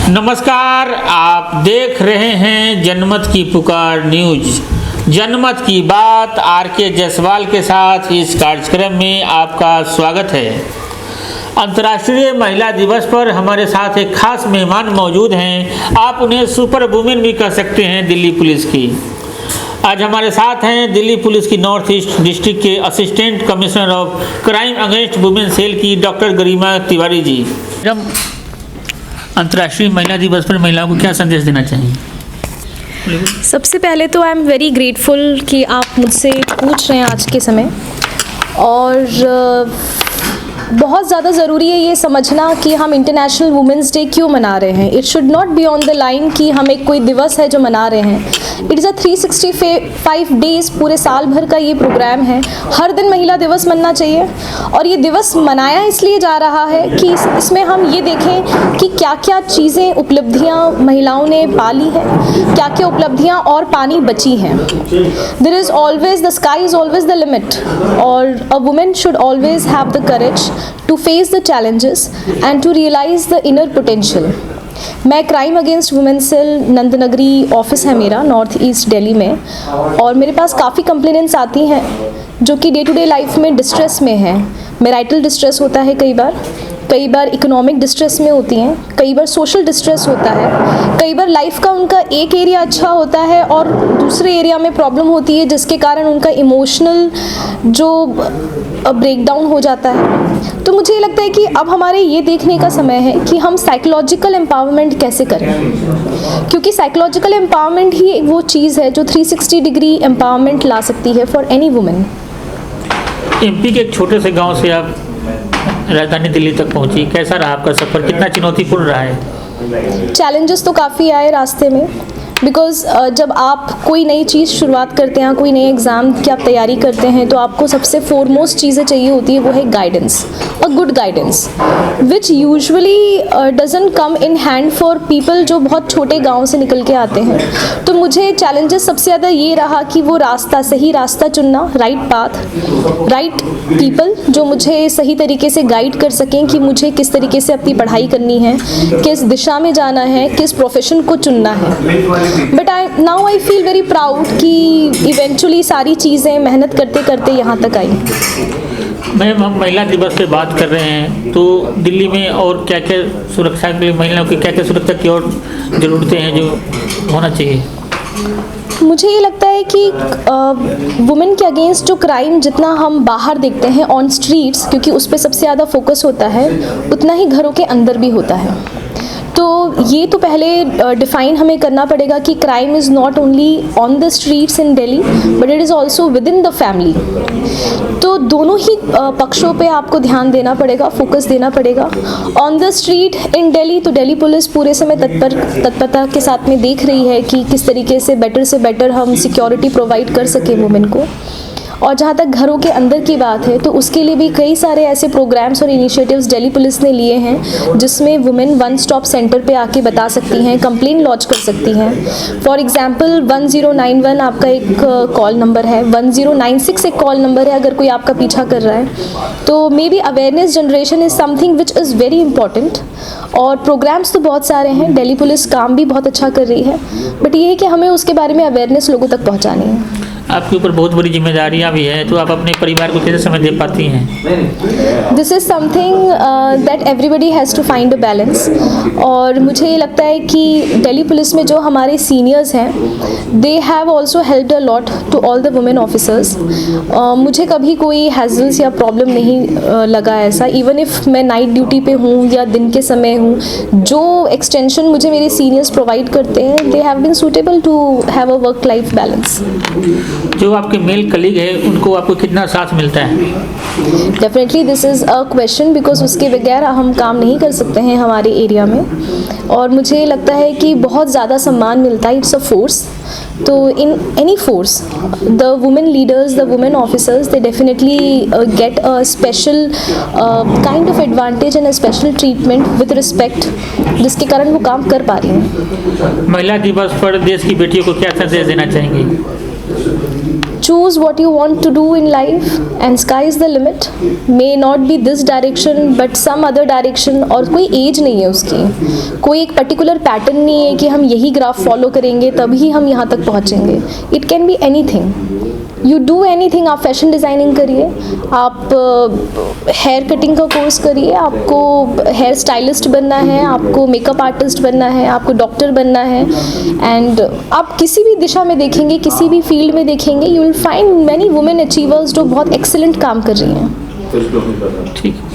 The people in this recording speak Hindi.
नमस्कार, आप देख रहे हैं जनमत की पुकार न्यूज। जनमत की बात आर.के. जायसवाल के साथ इस कार्यक्रम में आपका स्वागत है। अंतर्राष्ट्रीय महिला दिवस पर हमारे साथ एक खास मेहमान मौजूद हैं। आप उन्हें सुपर वुमेन भी कह सकते हैं, दिल्ली पुलिस की। आज हमारे साथ हैं दिल्ली पुलिस की नॉर्थ ईस्ट डिस्ट्रिक्ट के assistant commissioner of crime against women cell की डॉक्टर गरिमा तिवारी जी। अंतर्राष्ट्रीय महिला दिवस पर महिलाओं को क्या संदेश देना चाहिए? सबसे पहले तो आई एम वेरी ग्रेटफुल कि आप मुझसे पूछ रहे हैं आज के समय, और बहुत ज़्यादा ज़रूरी है ये समझना कि हम इंटरनेशनल वुमेंस डे क्यों मना रहे हैं। It should not be on the line कि हम एक कोई दिवस है जो मना रहे हैं। इट इज़ अ 365 डेज़, पूरे साल भर का ये प्रोग्राम है। हर दिन महिला दिवस मनना चाहिए, और ये दिवस मनाया इसलिए जा रहा है कि इसमें हम ये देखें कि क्या क्या चीज़ें, उपलब्धियाँ महिलाओं ने पाली हैं, क्या क्या उपलब्धियाँ और पानी बची हैं। There is always, the sky is always the limit, और a women should always have the courage to face the challenges and to realize the inner potential। मैं crime against women cell Nandnagri office है मेरा, नॉर्थ ईस्ट दिल्ली में, और मेरे पास काफ़ी कंप्लेनेंट्स आती हैं जो कि डे टू डे लाइफ में डिस्ट्रेस में हैं। मैरिटल डिस्ट्रेस होता है, कई बार इकोनॉमिक डिस्ट्रेस में होती हैं, कई बार सोशल डिस्ट्रेस होता है, कई बार लाइफ का उनका एक एरिया अच्छा होता है और दूसरे एरिया में प्रॉब्लम होती है, जिसके कारण उनका इमोशनल जो ब्रेकडाउन हो जाता है। तो मुझे ये लगता है कि अब हमारे ये देखने का समय है कि हम साइकोलॉजिकल एम्पावरमेंट कैसे करें, क्योंकि साइकोलॉजिकल एम्पावरमेंट ही वो चीज़ है जो 360 डिग्री एम्पावरमेंट ला सकती है फॉर एनी वुमेन। एमपी के एक छोटे से गांव से आप राजधानी दिल्ली तक पहुंची, कैसा रहा आपका सफ़र? कितना चुनौतीपूर्ण रहा है? चैलेंजेस तो काफ़ी आए रास्ते में, बिकॉज़ जब आप कोई नई चीज़ शुरुआत करते हैं, कोई नए एग्ज़ाम की आप तैयारी करते हैं, तो आपको सबसे फोरमोस्ट चीज़ें चाहिए होती है, वो है guidance, a good guidance, which usually doesn't come in hand for people जो बहुत छोटे गांव से निकल के आते हैं। तो मुझे चैलेंजेस सबसे ज़्यादा ये रहा कि वो रास्ता, सही रास्ता चुनना, राइट पाथ, राइट पीपल जो मुझे सही तरीके से गाइड कर सकें कि मुझे किस तरीके से अपनी पढ़ाई करनी है, किस दिशा में जाना है, किस प्रोफेशन को चुनना है। But now I feel very proud कि इवेंचुअली सारी चीज़ें मेहनत करते करते यहाँ तक आई। मैम, हम महिला दिवस पे बात कर रहे हैं, तो दिल्ली में और क्या क्या सुरक्षा के लिए, महिलाओं की क्या क्या सुरक्षा की और ज़रूरतें हैं जो होना चाहिए? मुझे ये लगता है कि वुमेन के अगेंस्ट जो क्राइम जितना हम बाहर देखते हैं ऑन स्ट्रीट्स, क्योंकि उस पर सबसे ज़्यादा फोकस होता है, उतना ही घरों के अंदर भी होता है। तो ये तो पहले डिफ़ाइन हमें करना पड़ेगा कि crime is not only on the streets in Delhi, but it is also with in the family. तो दोनों ही पक्षों पे आपको ध्यान देना पड़ेगा, फोकस देना पड़ेगा। On the street in Delhi तो दिल्ली पुलिस पूरे समय तत्परता के साथ में देख रही है कि किस तरीके से बेटर हम सिक्योरिटी प्रोवाइड कर सकें वुमेन को। और जहाँ तक घरों के अंदर की बात है, तो उसके लिए भी कई सारे ऐसे प्रोग्राम्स और इनिशिएटिव्स दिल्ली पुलिस ने लिए हैं, जिसमें वुमेन वन स्टॉप सेंटर पे आके बता सकती हैं, कंप्लेन लॉन्च कर सकती हैं। फॉर एग्जांपल 1091 आपका एक कॉल नंबर है, 1096 एक कॉल नंबर है अगर कोई आपका पीछा कर रहा है। तो may be awareness generation is something which is very important. और प्रोग्राम्स तो बहुत सारे हैं, दिल्ली पुलिस काम भी बहुत अच्छा कर रही है, बट ये है कि हमें उसके बारे में अवेयरनेस लोगों तक पहुँचानी है। आपके ऊपर बहुत बड़ी जिम्मेदारियां भी हैं, तो आप अपने परिवार को कैसे समय दे पाती हैं? This is something that everybody has to find a balance. और मुझे ये लगता है कि दिल्ली पुलिस में जो हमारे सीनियर्स हैं, they have also helped a lot to all the women officers. मुझे कभी कोई हैज़ल्स या प्रॉब्लम नहीं लगा ऐसा, इवन इफ़ मैं नाइट ड्यूटी पे हूँ या दिन के समय हूँ। जो एक्सटेंशन मुझे मेरे सीनियर्स प्रोवाइड करते हैं, they have been suitable to have a work life balance. जो आपके मेल कलीग है, उनको आपको कितना साथ मिलता है? Definitely this is a question, because उसके बगैर हम काम नहीं कर सकते हैं हमारे एरिया में। और मुझे लगता है कि बहुत ज़्यादा सम्मान मिलता है, इट्स अ फोर्स। तो in any force, the women leaders, the women officers, they definitely get a special kind of advantage and a special treatment with respect, जिसके कारण वो काम कर पा रही हैं। महिला दिवस पर देश की बेटियों को क्या संदेश देना चाहेंगी? choose what you want to do in life and sky is the limit. May not be this direction but some other direction. और कोई एज नहीं है उसकी, कोई एक पर्टिकुलर पैटर्न नहीं है कि हम यही ग्राफ फॉलो करेंगे तभी हम यहाँ तक पहुँचेंगे. It can be anything. You do anything. आप फैशन डिज़ाइनिंग करिए, आप हेयर कटिंग का कोर्स करिए, आपको हेयर स्टाइलिस्ट बनना है, आपको मेकअप आर्टिस्ट बनना है, आपको डॉक्टर बनना है, एंड आप किसी भी दिशा में देखेंगे, किसी भी फील्ड में देखेंगे, you will find many women achievers जो बहुत एक्सेलेंट काम कर रही हैं. ठीक है.